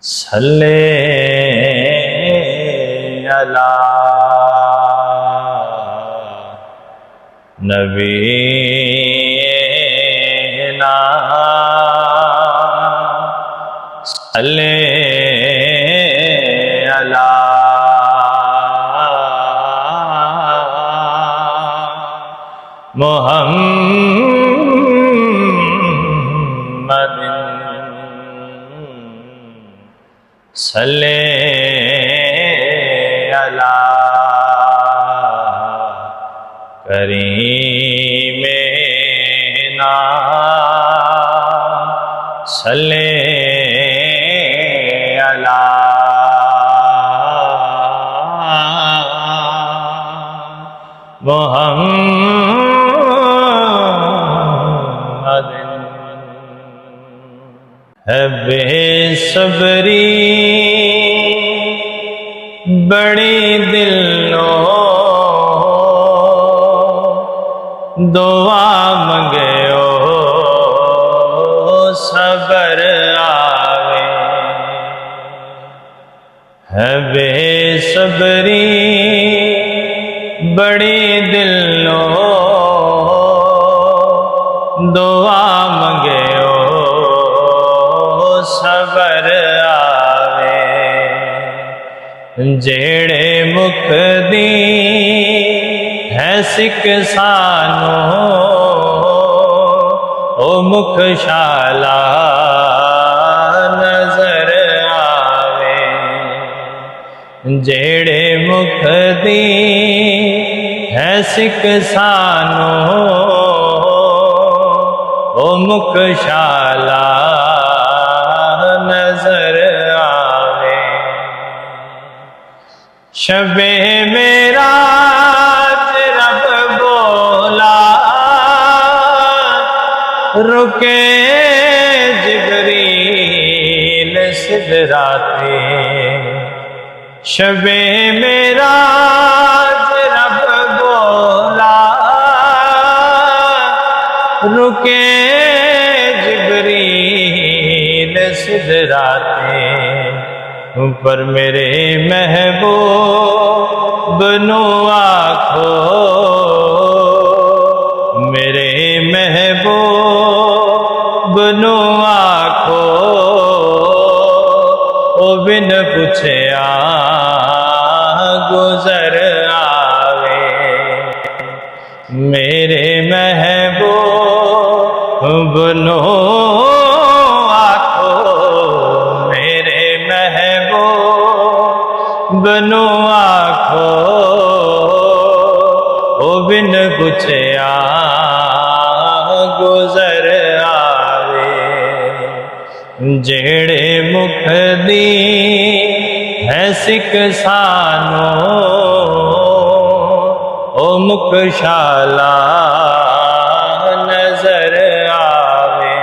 सल्ले अला नबीना सल्ले अला मुहम्मद सल्ले अला करीमेना सल्ले अला मुहम्मद है बेसब्री बड़ी दिलो दुआ मंगयो सबर आवे है बेसब्री बड़ी दिलो दुआ मंगयो सबर आवे जेड़े मुख दी है सिक सानो ओ मुख शाला नजर आवे जेड़े मुख दी है सिक सानो ओ मुख शाला नजर आवे शबे मेरा रब बोला रुके जिब्रील सिदराते शबे मेरा रब बोला रुके जिब्रील सिदराते पर मेरे महबूब नो आखो मेरे महबूब नो आखो ओ बिन पुछया गुजर आवे मेरे महबूब नो बनो आखो ओ बिन पुछया गुजर आवे जेड़े मुख दी है सिक सानो ओ मुख शाला नजर आवे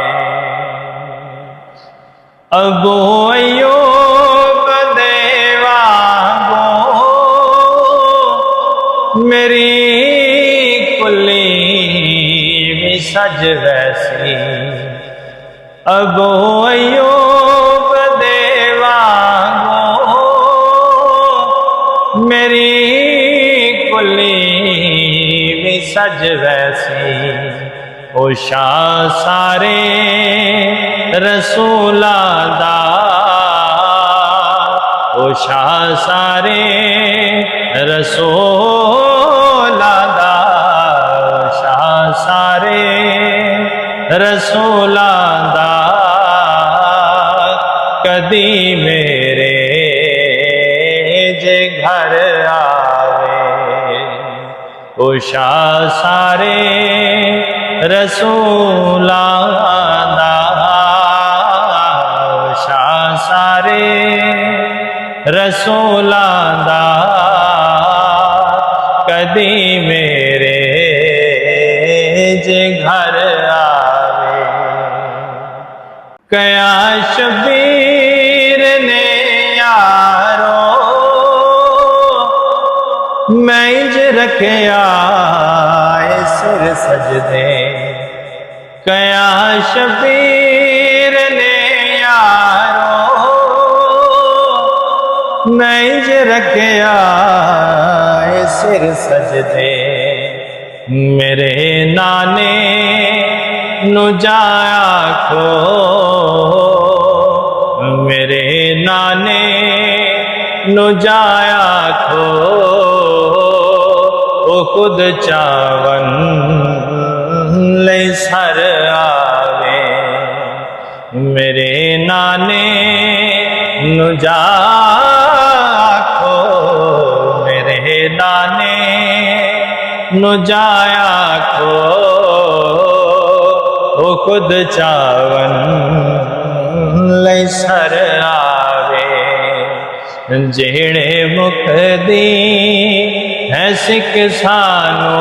अबू अय्यूब मेरी कुली भी सज वैसी अबू अय्यूब देवांगो मेरी कुली भी सज वैसी ओ शाह सारे रसूलां दा ओ शाह सारे रसूलां दा शाह सारे रसूलां दा कदी मेरे जे घर आवे ओ शाह सारे रसूलां दा शाह सारे रसूलां दा कदी मेरे जे घर आवे कया शबीर ने यारो मैं इंज रखया सिर सजदे कया शबीर ने यारो मैं इंज रखिया सिर सजदे मेरे नाने नु जाया खो मेरे नाने नु जाया खो ओ खुद चावन लई सर आवे मेरे नाने नु जाखो मेरे नाने नु जाया खो ओ खुद चावन लई सर आवे जेड़े मुख दी है सिख सानो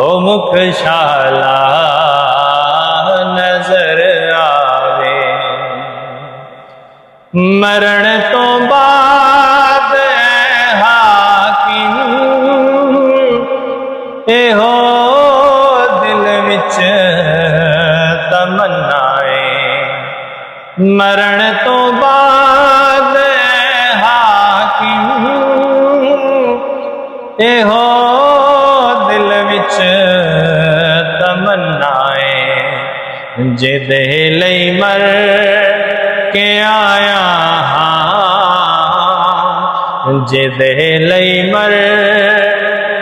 ओ मुख शाला नजर आवे मरण तो बाद हाकिम एहो दिल विच तमन्नाए मरण तो बाद हाकिम एहो दिल विच तमन्नाए जिदे लई मर के आया हाँ जिदे लई मर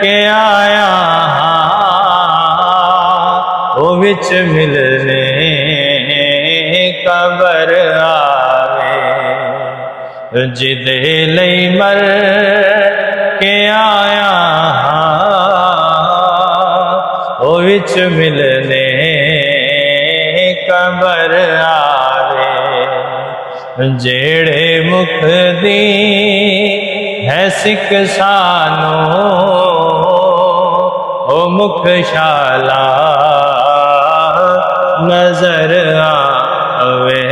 के आया हाँ ओ विच मिलने कबर आवे जिदे लई मर के आया हाँ ओ विच मिलने कबर आवे जेड़े मुख दी है सिख सानो ओ मुख शाला नजर आवे।